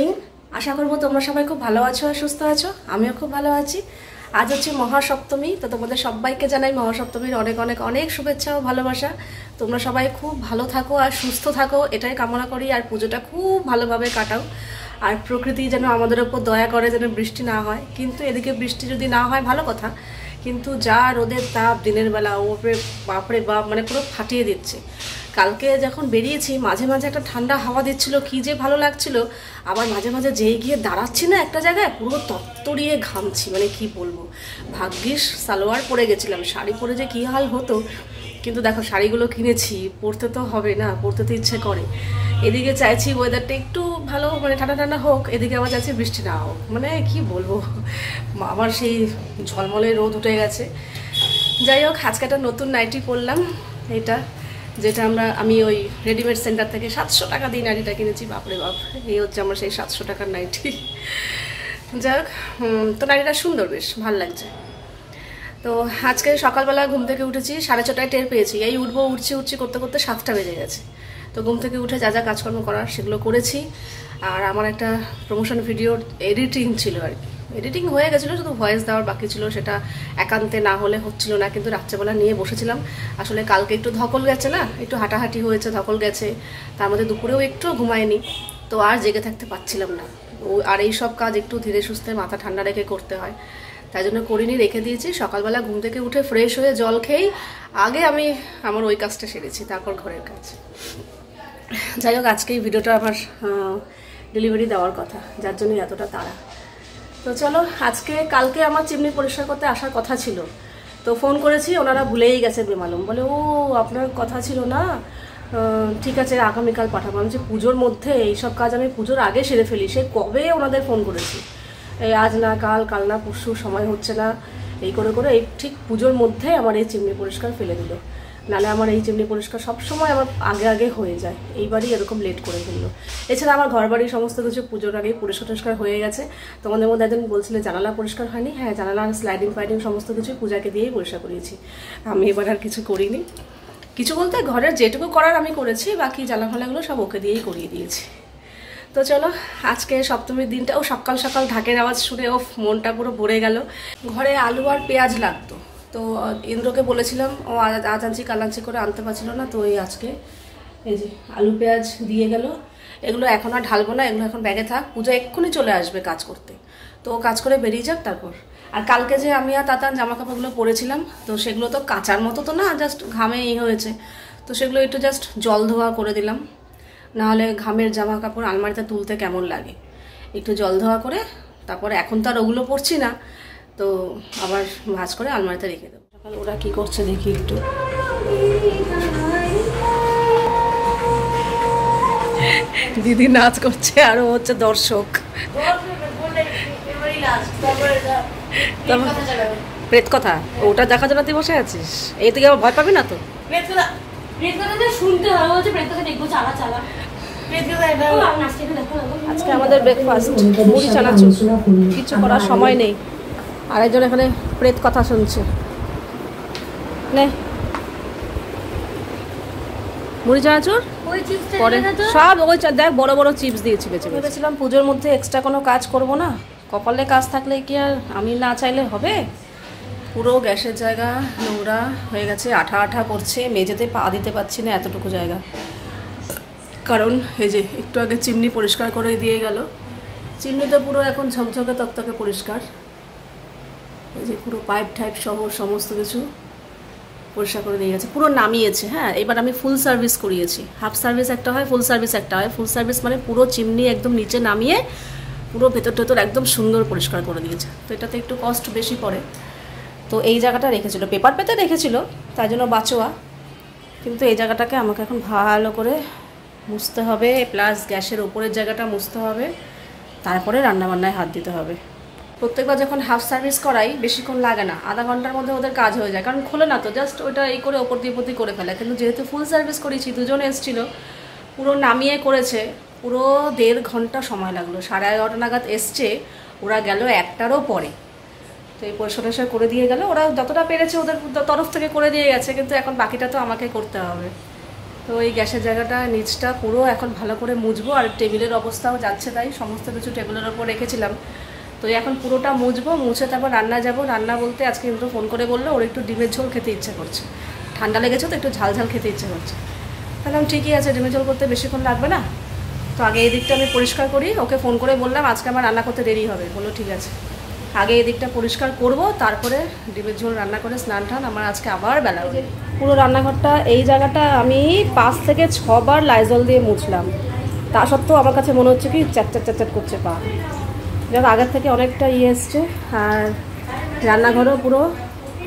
Morning. আশা করব তোমরা সবাই খুব ভালো আছো আর সুস্থ আছো। আমিও খুব ভালো আছি। আজ হচ্ছে মহাসপ্তমী, তো তোমাদের সবাইকে জানাই মহাসপ্তমীর অনেক অনেক অনেক শুভেচ্ছা ও ভালোবাসা। তোমরা সবাই খুব ভালো থাকো আর সুস্থ থাকো, এটাই কামনা করি। আর পুজোটা খুব ভালোভাবে কাটাও। আর প্রকৃতি যেন আমাদের ওপর দয়া করে, যেন বৃষ্টি না হয়। কিন্তু এদিকে বৃষ্টি যদি না হয় ভালো কথা, কিন্তু যা রোদের তাপ দিনের বেলা, ওপরে বাপরে বাপ, মানে পুরো ফাটিয়ে দিচ্ছে। কালকে যখন বেরিয়েছি মাঝে মাঝে একটা ঠান্ডা হাওয়া দিচ্ছিল, কী যে ভালো লাগছিল। আবার মাঝে মাঝে যেই গিয়ে দাঁড়াচ্ছি না একটা জায়গায়, পুরো তত্তরিয়ে ঘামছি, মানে কি বলবো। ভাগ্যিস সালোয়ার পরে গেছিলাম, শাড়ি পরে যে কী হাল হতো। কিন্তু দেখো শাড়িগুলো কিনেছি, পরতে তো হবে না, পরতে তো ইচ্ছে করে। এদিকে চাইছি ওয়েদারটা একটু ভালো, মানে ঠান্ডা ঠান্ডা হোক, এদিকে আবার চাইছি বৃষ্টি না হোক। মানে কি বলবো, আমার সেই ঝলমলে রোদ উঠে গেছে। যাই হোক, আজকে একটা নতুন নাইটি পরলাম, এটা যেটা আমি ওই রেডিমেড সেন্টার থেকে 700 টাকা দিয়ে নাইটিটা কিনেছি। বাপরে বাপ, এই হচ্ছে আমার সেই 700 টাকার নাইটি। যাই হোক, তো নাইটিটা সুন্দর, বেশ ভালো লাগছে। তো আজকে সকালবেলা ঘুম থেকে উঠেছি, 6:30টায় টের পেয়েছি এই উঠছি করতে করতে 7টা বেজে গেছে। তো ঘুম থেকে উঠে যা যা কাজকর্ম করার সেগুলো করেছি। আর আমার একটা প্রমোশন ভিডিওর এডিটিং ছিল আর কি, এডিটিং হয়ে গেছিলো, শুধু ভয়েস দেওয়ার বাকি ছিল। সেটা একান্তে না হলে হচ্ছিল না, কিন্তু রাত্রেবেলা নিয়ে বসেছিলাম। আসলে কালকে একটু ধকল গেছে না, একটু হাঁটাহাঁটি হয়েছে, ধকল গেছে। তার মধ্যে দুপুরেও একটু ঘুমায়নি, তো আর জেগে থাকতে পারছিলাম না। আর এই সব কাজ একটু ধীরে সুস্থে মাথা ঠান্ডা রেখে করতে হয়, তাই জন্য করিনি, রেখে দিয়েছি। সকালবেলা ঘুম থেকে উঠে ফ্রেশ হয়ে জল খেয়েই আগে আমি আমার ওই কাজটা সেরেছি, তারপর ঘরের কাজ। যাই হোক, আজকে এই ভিডিওটা আমার ডেলিভারি দেওয়ার কথা, যার জন্য এতটা তাড়া। তো চলো, কালকে আমার চিমনি পরিষ্কার করতে আসার কথা ছিল, তো ফোন করেছি, ওনারা ভুলেই গেছে বেমালুম। বলে, ও আপনার কথা ছিল না, ঠিক আছে আগামীকাল পাঠাবো। আমি যে পুজোর মধ্যে এইসব কাজ আমি পুজোর আগে সেরে ফেলি, সে কবে ওনাদের ফোন করেছি, এই আজ না কাল, কাল না পরশু, সময় হচ্ছে না, এই করে করে এই ঠিক পুজোর মধ্যে আমার এই চিমনি পরিষ্কার ফেলে দিল। নাহলে আমার এই চিমনি পরিষ্কার সবসময় আমার আগে আগে হয়ে যায়, এইবারই এরকম লেট করে ফেললো। এছাড়া আমার ঘর বাড়ির সমস্ত কিছু পুজোর আগেই পরিষ্কার হয়ে গেছে। তোমাদের মধ্যে একজন বলছিলে জানালা পরিষ্কার হয়নি, হ্যাঁ জানালা স্লাইডিং ফাইডিং সমস্ত কিছু পূজাকে দিয়েই পরিষ্কার করিয়েছি। আমি এবার আর কিছু করিনি, কিছু বলতে ঘরের যেটুকু করার আমি করেছি, বাকি জ্বালাফালাগুলো সব ওকে দিয়েই করিয়ে দিয়েছি। তো চলো, আজকে সপ্তমীর দিনটা, ও সকাল সকাল ঢাকের আওয়াজ শুনে ও মনটা পুরো ভরে গেল। ঘরে আলু আর পেঁয়াজ লাগতো, তো ইন্দ্রকে বলেছিলাম, ও আজ আনছি কাল আনছি করে আনতে পারছিল না, তো এই আজকে এই যে আলু পেঁয়াজ দিয়ে গেল। এগুলো এখন আর ঢালবো না, এগুলো এখন ব্যাগে থাক, পূজা এক্ষুনি চলে আসবে কাজ করতে, তো ও কাজ করে বেরিয়ে যাক তারপর। আর কালকে যে আমি আর তাতান জামা কাপড়গুলো পরেছিলাম, তো সেগুলো তো কাচার মতো তো না, জাস্ট ঘামে হয়েছে, তো সেগুলো একটু জাস্ট জল ধোয়া করে দিলাম। নাহলে ঘামের জামা কাপড় আলমারিতে তুলতে কেমন লাগে, একটু জল ধোয়া করে তারপরে, এখন তো আর ওগুলো পরছি না, তো আবার ভাঁজ করে আলমারিতে রেখে দেবো। সকাল ওরা কি করছে দেখি একটু। দিদি নাচ করছে আর ও হচ্ছে দর্শক। প্রেত কথা ওটা দেখা জানাতে বসে আছিস, এই থেকে আবার ভয় পাবি না তো? আজকে আমাদের ব্রেকফাস্ট মুড়ি চানাচুর, কিছু করার সময় নেই। আরেকজন এখানে প্রেত কথা শুনছে, নে মুড়ি চানাচুর পরে সব ওই দেখ বড় বড় চিপস দিয়েছি। ভেবেছিলাম পুজোর মধ্যে এক্সট্রা কোনো কাজ করব না, কপালে কাজ থাকলে কি আর আমি না চাইলে হবে। পুরো গ্যাসের জায়গা নোংরা হয়ে গেছে, আঠা আঠা করছে, মেঝেতে পা দিতে পারছি না এতটুকু জায়গা। কারণ এই যে একটু আগে চিমনি পরিষ্কার করে দিয়ে গেল, চিমনিটা পুরো এখন ঝকঝকে তকতকে পরিষ্কার। এই যে পুরো পাইপ টাইপ সহ সমস্ত কিছু পরিষ্কার করে দিয়ে গেছে, পুরো নামিয়েছে। হ্যাঁ, এবার আমি ফুল সার্ভিস করিয়েছি, হাফ সার্ভিস একটা হয়, ফুল সার্ভিস একটা হয়। ফুল সার্ভিস মানে পুরো চিমনি একদম নিচে নামিয়ে পুরো ভেতর টেতর একদম সুন্দর পরিষ্কার করে দিয়েছে। তো এটাতে একটু কস্ট বেশি পড়ে, তো এই জায়গাটা রেখেছিল, পেপার পেতে রেখেছিল, তাই জন্য বাঁচোয়া। কিন্তু এই জায়গাটাকে আমাকে এখন ভালো করে মুছতে হবে, প্লাস গ্যাসের ওপরের জায়গাটা মুছতে হবে, তারপরে রান্নাবান্নায় হাত দিতে হবে। প্রত্যেকবার যখন হাফ সার্ভিস করাই বেশিক্ষণ লাগে না, আধা ঘন্টার মধ্যে ওদের কাজ হয়ে যায়, কারণ খোলে না তো, জাস্ট ওইটা এই করে ওপর দিয়ে করে ফেলে। কিন্তু যেহেতু ফুল সার্ভিস করেছি, দুজন এসেছিলো, পুরো নামিয়ে করেছে, পুরো 1.5 ঘন্টা সময় লাগলো। 11:30 নাগাদ এসছে, ওরা গেল 1টারও পরে। তো এই পরিষ্কার করে দিয়ে গেল, ওরা যতটা পেরেছে ওদের তরফ থেকে করে দিয়ে গেছে, কিন্তু এখন বাকিটা তো আমাকে করতে হবে। তো এই গ্যাসের জায়গাটা নিচটা পুরো এখন ভালো করে মুছবো, আর টেবিলের অবস্থাও যাচ্ছে তাই, সমস্ত কিছু টেবিলের ওপর রেখেছিলাম। তো এখন পুরোটা মুছবো, মুছে তারপর রান্না যাব। রান্না বলতে আজকে কিন্তু ফোন করে বললো ওর একটু ডিমের ঝোল খেতে ইচ্ছে করছে, ঠান্ডা লেগেছে তো একটু ঝাল ঝাল খেতে ইচ্ছে করছে। তাহলে ঠিকই আছে, ডিমের ঝোল করতে বেশিক্ষণ লাগবে না। তো আগে এই দিকটা আমি পরিষ্কার করি, ওকে ফোন করে বললাম আজকে আমার রান্না করতে দেরি হবে, বললো ঠিক আছে আগে এই দিকটা পরিষ্কার করব, তারপরে ডিমের ঝোল রান্না করে স্নান টান আমার আজকে আবার বেলা হবে। পুরো রান্নাঘরটা এই জায়গাটা আমি 5 থেকে 6 বার লাইজল দিয়ে মুছলাম, তা সত্ত্বেও আমার কাছে মনে হচ্ছে কি চ্যাট করছে পা। যাক আগের থেকে অনেকটা এসছে। আর রান্নাঘরও পুরো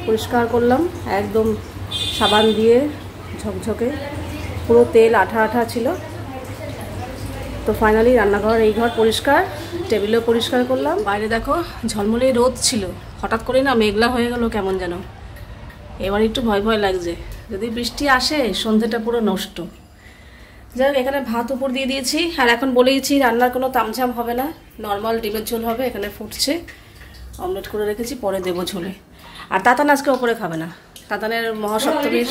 পরিষ্কার করলাম একদম সাবান দিয়ে ঝকঝকে, পুরো তেল আঠা আঠা ছিল। তো ফাইনালি রান্নাঘর এই ঘর পরিষ্কার, টেবিলও পরিষ্কার করলাম। বাইরে দেখো ঝলমলে রোদ ছিল, হঠাৎ করে না মেঘলা হয়ে গেল কেমন যেন। এবার একটু ভয় ভয় লাগছে, যদি বৃষ্টি আসে সন্ধ্যেটা পুরো নষ্ট। যাই হোক এখানে ভাত উপর দিয়ে দিয়েছি, আর এখন বলেইছি রান্নার কোনো তামঝাম হবে না, নর্মাল ডিমের ঝোল হবে। এখানে ফুটছে, অমলেট করে রেখেছি, পরে দেবো ঝোলে। আর তাতান আজকে ওপরে খাবে না, তাতানের মহাসপ্তমীর,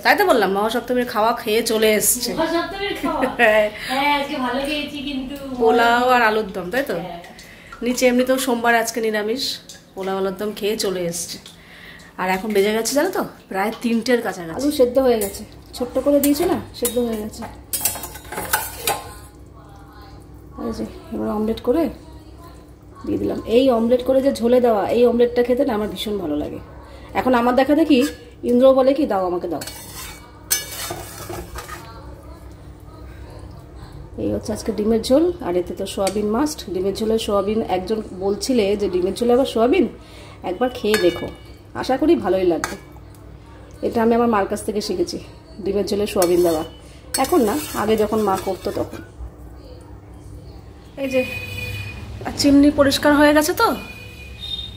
তাই তো বললাম মহাসপ্তমীর খাওয়া খেয়ে চলে এসছে। পোলাও আর আলুর দম, তাই তো নিচে এমনিতেও সোমবার আজকে নিরামিষ, পোলাও আলুর দম খেয়ে চলে এসছে। আর এখন বেজে গেছে জানো তো প্রায় 3টের কাছাকাছি। আলু সেদ্ধ হয়ে গেছে, ছোট্ট করে দিয়েছে না, সেদ্ধ হয়ে গেছে। এই যে এবার অমলেট করে দিয়ে দিলাম। এই অমলেট করে যে ঝোলে দেওয়া, এই অমলেটটা খেতে না আমার ভীষণ ভালো লাগে। এখন আমার দেখা দেখি ইন্দ্র বলে কি দাও আমাকে দাও। এই হচ্ছে আজকে ডিমের ঝোল, আর এতে তো সোয়াবিন মাস্ট। ডিমের ঝোলে সোয়াবিন, একজন বলছিলে যে ডিমের ঝোলে আবার সোয়াবিন, একবার খেয়ে দেখো, আশা করি ভালোই লাগবে। এটা আমি আমার মার কাছ থেকে শিখেছি, ডিমের ঝোলে সোয়াবিন দেওয়া। এখন না, আগে যখন মা করতো তখন। এই যে চিমনি পরিষ্কার হয়ে গেছে তো,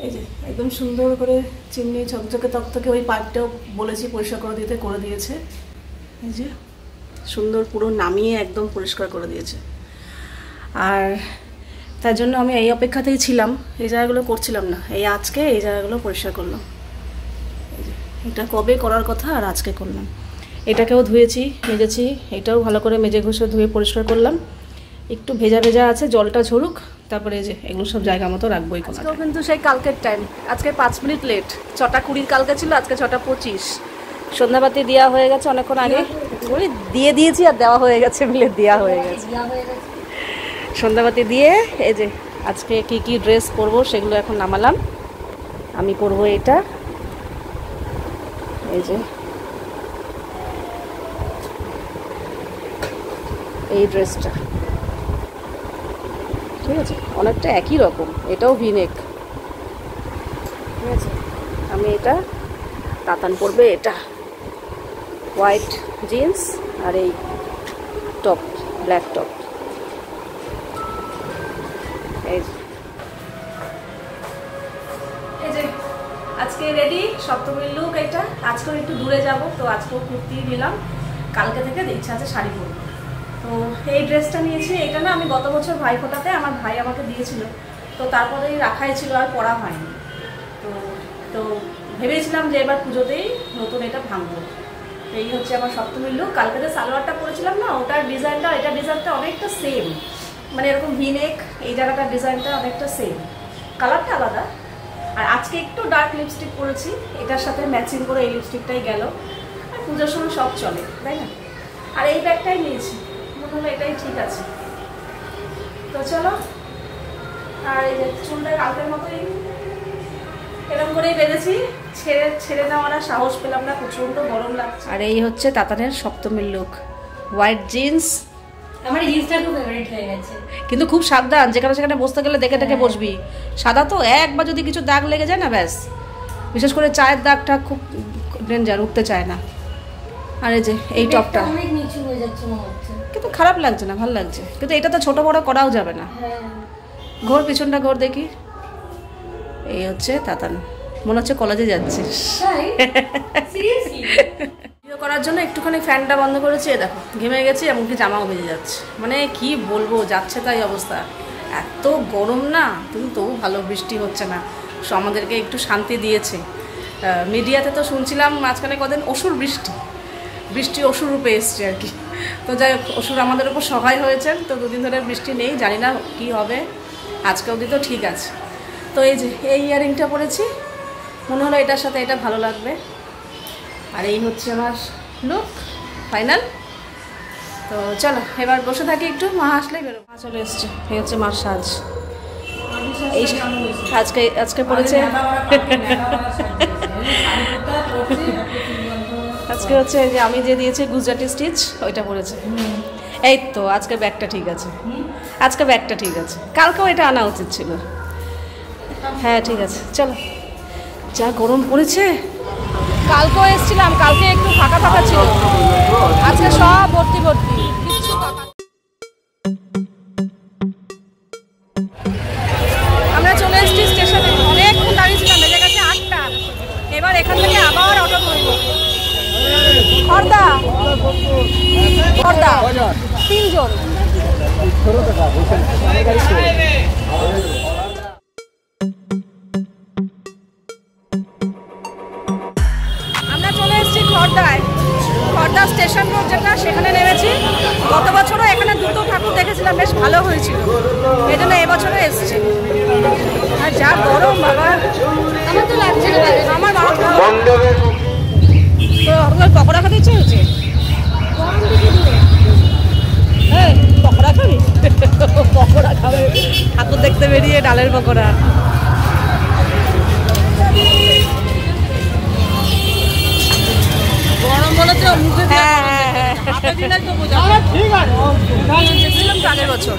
এই যে একদম সুন্দর করে চিমনি ঝকঝকে তকতকে, ওই পাইপটাও বলেছি পরিষ্কার করে দিতে, করে দিয়েছে। এই যে সুন্দর পুরো নামিয়ে একদম পরিষ্কার করে দিয়েছে। আর তার জন্য আমি এই অপেক্ষাতেই ছিলাম, এই জায়গাগুলো করছিলাম না, এই আজকে এই জায়গাগুলো পরিষ্কার করলাম। এটা কবে করার কথা আর আজকে করলাম। এটাকেও ধুয়েছি, মেজেছি, এটাও ভালো করে মেজে ঘষে ধুয়ে পরিষ্কার করলাম। একটু ভেজা ভেজা আছে, জলটা ঝরুক, তারপরে এই যে এগুলো সব জায়গা মতো রাখবো। আজকেও কিন্তু সেই কালকের টাইম, আজকে 5 মিনিট লেট। 6টা 20 কালকে ছিল, আজকে 6টা 25। সন্ধ্যাবাতি দেওয়া হয়ে গেছে অনেকক্ষণ আগে, দিয়ে দিয়েছি আর দেওয়া হয়ে গেছে মিলে, দেওয়া হয়ে গেছে। সন্ধ্যাবাতি দিয়ে এই যে আজকে কি কি ড্রেস পরবো সেগুলো এখন নামালাম। আমি পরবো এটা, এই যে এই ড্রেসটা, ঠিক আছে, অনেকটা একই রকম, এটাও ভিনেক, ঠিক আছে। আমি এটা, তাতান পরবে এটা হোয়াইট জিন্স আর এই টপ, ব্ল্যাক টপ। এই যে আজকে রেডি সপ্তমীর লুক এটা। আজকেও একটু দূরে যাব, তো আজকেও কুর্তি নিলাম, কালকে থেকে ইচ্ছা আছে শাড়ি পরবো। তো এই ড্রেসটা নিয়েছি, এটা না আমি গত বছর ভাইফোঁটাতে আমার ভাই আমাকে দিয়েছিল, তো তারপরেই রাখাই ছিল, আর পরা হয়নি। তো ভেবেছিলাম যে এবার পুজোতেই নতুন এটা ভাঙবো। এই হচ্ছে আমার সপ্তমীর লুক। কালকে যে সালোয়ারটা পরেছিলাম না, ওটার ডিজাইনটা এটার ডিজাইনটা অনেকটা সেম, মানে এরকম ভিনেক, এই জায়গাটার ডিজাইনটা অনেকটা সেম, কালারটা আলাদা। আর আজকে একটু ডার্ক লিপস্টিক পরেছি, এটার সাথে ম্যাচিং করে এই লিপস্টিকটাই গেল। আর পুজোর সময় সব চলে, তাই না। আর এই ব্যাগটাই নিয়েছি, মনে হলো এটাই ঠিক আছে। তো চলো, আর এই যে চুলটা কালকের মতোই এরকম করেই বেঁধেছি, ছেড়ে নেওয়ার সাহস পেলাম না, প্রচন্ড গরম লাগছে। আর এই হচ্ছে তাতানের সপ্তমীর লুক, হোয়াইট জিন্স। আমার জিন্সটা খুব ফেভারিট হয়ে গেছে, কিন্তু খুব সাবধান, যেখানে সেখানে বসতে গেলে দেখে দেখে বসবি। সাদা তো একবার যদি কিছু দাগ লেগে যায় না ব্যাস, বিশেষ করে চায়ের দাগটা খুব ডেঞ্জার, উঠতে চায় না। আর এই যে এই টপটা অনেক নিচু হয়ে যাচ্ছে মনে হচ্ছে, কিন্তু খারাপ লাগছে না, ভালো লাগছে। কিন্তু এটা তো ছোট বড় করাও যাবে না। ঘোর পিছনটা ঘোর দেখি। এই হচ্ছে তাতান, মনে হচ্ছে কলেজে যাচ্ছিস। ভিডিও করার জন্য একটুখানি ফ্যানটা বন্ধ করেছি, দেখো ঘেমে গেছি, এমনকি জামাও ভেজে যাচ্ছে। মানে কি বলবো, যাচ্ছে তাই অবস্থা। এত গরম না, কিন্তু তবু ভালো, বৃষ্টি হচ্ছে না, আমাদেরকে একটু শান্তি দিয়েছে। মিডিয়াতে তো শুনছিলাম মাঝখানে কদিন অসুর বৃষ্টি, বৃষ্টি অসুর রূপে এসছে আর কি। তো যাই হোক, অসুর আমাদের উপর সহায় হয়েছেন। তো দুদিন ধরে বৃষ্টি নেই, জানি না কি হবে। আজকে অবধি তো ঠিক আছে। তো এই যে এই ইয়ারিংটা পরেছি, মনে হলো এটার সাথে এটা ভালো লাগবে। আর এই হচ্ছে আমার লুক ফাইনাল। তো চলো এবার বসে থাকি একটু, মা আসলেই বেরো। মা চলে এসছে, এই হচ্ছে মার সাজ। এই আজকে পড়েছে আজকে হচ্ছে যে আমি যে দিয়েছি গুজরাটি স্টিচ ওইটা পড়েছে। এই তো আজকে ব্যাগটা ঠিক আছে, আজকে ব্যাগটা ঠিক আছে, কালকেও এটা আনা উচিত ছিল। হ্যাঁ ঠিক আছে চলো। যা গরম পড়েছে, কালকেও এসেছিলাম, কালকে একটু ফাঁকা ফাঁকা ছিল, আজকে সব ভর্তি ভর্তি, কিচ্ছু ফাঁকা। আমরা চলে এসেছি স্টেশনে, অনেকক্ষণ দাঁড়িয়েছিলাম, বেজে গেছে 8টা। এবার এখান থেকে আবার অটো ধরবো। খর্দা খর্দা 3 জন। আমরা চলে এসেছি খর্দায়, খর্দা স্টেশন রোড যেটা, সেখানে নেমেছি। গত বছরও এখানে দুটো ঠাকুর দেখেছিলাম, বেশ ভালো হয়েছিল, এই জন্য এবছরও এসেছি। আর যা গরম বাবা, আমার তো লাগছে না, আমার বাবা তো আপনার পকোড়া খেতে ইচ্ছে হয়েছে। হ্যাঁ পকোড়া খাবি? পকোড়া খাবে ঠাকুর দেখতে বেরিয়ে, ডালের পকোড়া। গরম বলে তো মুখে। হ্যাঁ হ্যাঁ হ্যাঁ ঠিক আছে, আগের বছর।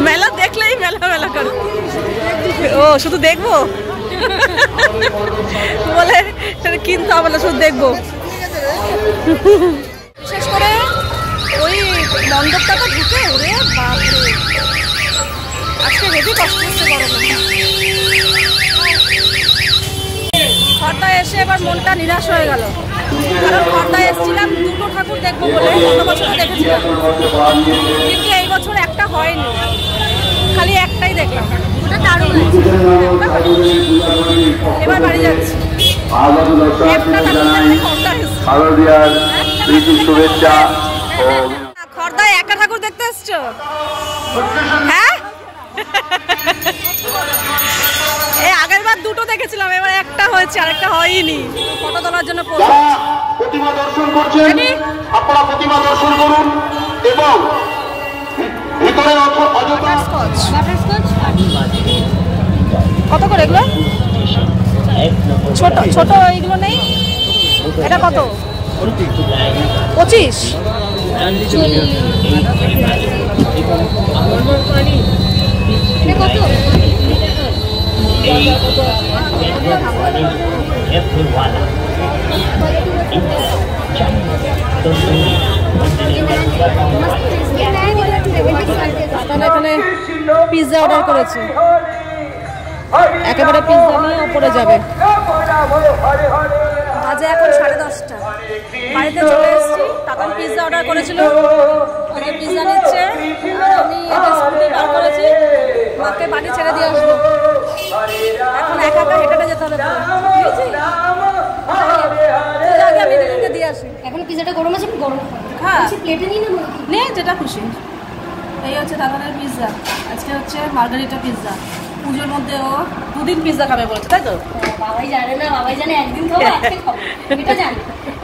মেলা দেখলেই মেলা মেলা করে, ও শুধু দেখবো বলে কিনতে হবে না, শুধু দেখবো। বিশেষ করে ওই মণ্ডপটা তো ঢুকে, ওরে বাপরে আজকে হেভি কষ্ট হচ্ছে গরমে। খর্দায় এসে এবার মনটা নিরাশ হয়ে গেল, কারণ খর্দায় এসেছিলাম দুটো ঠাকুর দেখবো বলে, গত বছর দেখেছিলাম, কিন্তু এই বছর একটা হয়নি, খালি একটাই দেখলাম, ওটা দারুণ। এবার বাড়ি যাচ্ছি। খর্দায় একটা ঠাকুর দেখতে এসছো? হ্যাঁ এই আগের বার দুটো দেখেছিলাম, এবার একটা হয়েছে, আরেকটা হয়নি। ফটো তোলার জন্য প্রতিমা দর্শন করছেন, আপনারা প্রতিমা দর্শন করুন এবং ভিতরে কত করে এগুলো? ছোট ছোট এইগুলো নেই, এটা কত? 25। এখানে পিৎজা অর্ডার করেছে, একেবারে পিৎজা নিয়ে উপরে যাবে। বাজে এখন 10:30, বাড়িতে চলে এসেছি। তখন পিৎজা অর্ডার করেছিল, ওকে পিৎজা নিচ্ছে, আর আমি এটা স্কুটি বার করেছি, মাকে বাড়ি ছেড়ে দিয়ে আসবো। এখন একা একা হেঁটে যেতে হবে, আগে আমি দিদিকে দিয়ে আসি। এখন পিজাটা গরম আছে, গরম হ্যাঁ প্লেটে নিয়ে নেবো, নে যেটা খুশি। এই হচ্ছে দাদানের পিৎজা, আজকে হচ্ছে মার্গারিটা পিৎজা। পুজোর মধ্যে ও 2 দিন পিৎজা খাবে বলছে, তাই তো? বাবাই জানে না, বাবাই জানে একদিন খাবো, আজকে খাবো, এটা জানি।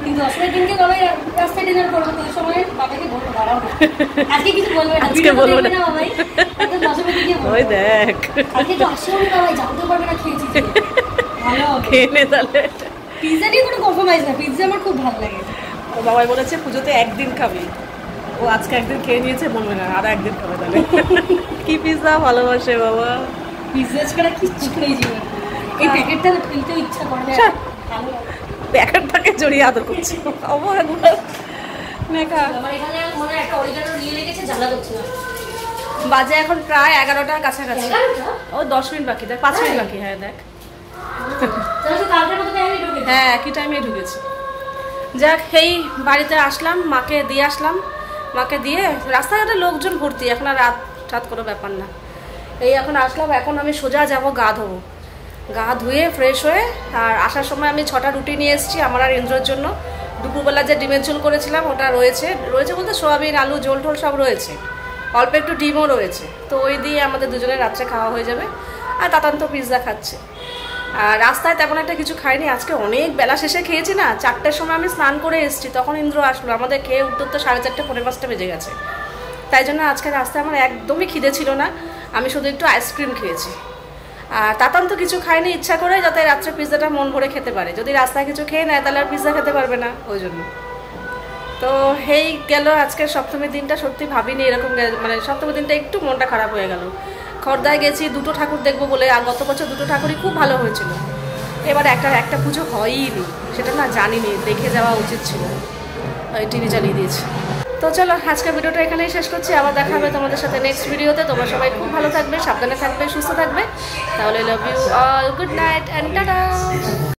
কিন্তু অসময় দিনকে বাবাই রাস্তায় ডিনার করবো, তো ওই সময় বাবাকে বলবো দাঁড়াও না। আজকে কিছু বলবে না, আজকে বলবো না। বাবাই দশমী দিকে ওই দেখ আজকে তো আসলে বাবাই জানতে পারবে না খেয়েছি যে। ভালো হবে। খেয়ে নে তাহলে। পিৎজা নিয়ে কোনো কম্প্রোমাইজ না, পিৎজা আমার খুব ভালো লাগে। ও বাবাই বলেছে পুজোতে একদিন খাবি, ও আজকে একদিন খেয়ে নিয়েছে, বলবে না আর একদিন খাবে তাহলে। কি পিৎজা ভালোবাসে বাবা, পিৎজা ছাড়া কিচ্ছু নেই জীবন। এই প্যাকেটটা খেলতেও ইচ্ছা করে না, আচ্ছা। ভালো লাগে। প্যাকেটটাকে জড়িয়ে আদর করছি অবহেলা নেকা। আমার এখানে মনে হয় একটা অরিজিনাল নিয়ে লেগেছে, জ্বালা করছে না। বাজে এখন প্রায় 11টার কাছাকাছি, 11টা? ও 10 মিনিট বাকি, দেখ 5 মিনিট বাকি। হ্যাঁ দেখ, তাহলে তো কালকের মতো টাইমে ঢুকেছে। হ্যাঁ একই টাইমে ঢুকেছি। যাক, এই বাড়িতে আসলাম, মাকে দিয়ে আসলাম, মাকে দিয়ে রাস্তাঘাটে লোকজন ভর্তি, এখন আর রাত কোনো ব্যাপার না। এই এখন আসলাম, এখন আমি সোজা যাব গা ধোবো, গা ধুয়ে ফ্রেশ হয়ে। আর আসার সময় আমি 6টা রুটি নিয়ে এসেছি আমার আর ইন্দ্রর জন্য। দুপুরবেলা যে ডিমের ঝোল করেছিলাম ওটা রয়েছে বলতে সোয়াবিন আলু ঝোল টোল সব রয়েছে, অল্প একটু ডিমও রয়েছে, তো ওই দিয়ে আমাদের দুজনের রাত্রে খাওয়া হয়ে যাবে। আর তাতান তো পিৎজা খাচ্ছে। আর রাস্তায় তেমন একটা কিছু খাইনি, আজকে অনেক বেলা শেষে খেয়েছি না, 4টার সময় আমি স্নান করে এসেছি, তখন ইন্দ্র আসলো, আমাদের খেয়ে উঠতে তো 4:30 পৌনে 5টা বেজে গেছে। তাই জন্য আজকে রাস্তায় আমার একদমই খিদে ছিল না, আমি শুধু একটু আইসক্রিম খেয়েছি। আর তাতান তো কিছু খায়নি ইচ্ছা করে, যাতে রাত্রে পিৎজাটা মন ভরে খেতে পারে, যদি রাস্তায় কিছু খেয়ে নেয় তাহলে আর পিৎজা খেতে পারবে না, ওই জন্য। তো এই গেল আজকের সপ্তমীর দিনটা, সত্যি ভাবিনি এরকম, মানে সপ্তমীর দিনটা একটু মনটা খারাপ হয়ে গেল। খড়দায় গেছি 2টো ঠাকুর দেখবো বলে, আর গত বছর 2টো ঠাকুরই খুব ভালো হয়েছিল, এবার একটা পুজো হয়ইনি, সেটা না জানিনি, দেখে যাওয়া উচিত ছিল, ওই টিভি চালিয়ে দিয়েছি। তো চলো আজকের ভিডিওটা এখানেই শেষ করছি, আবার দেখা হবে তোমাদের সাথে নেক্সট ভিডিওতে। তোমরা সবাই খুব ভালো থাকবে, সাবধানে থাকবে, সুস্থ থাকবে, তাহলে love you all, good night and tata.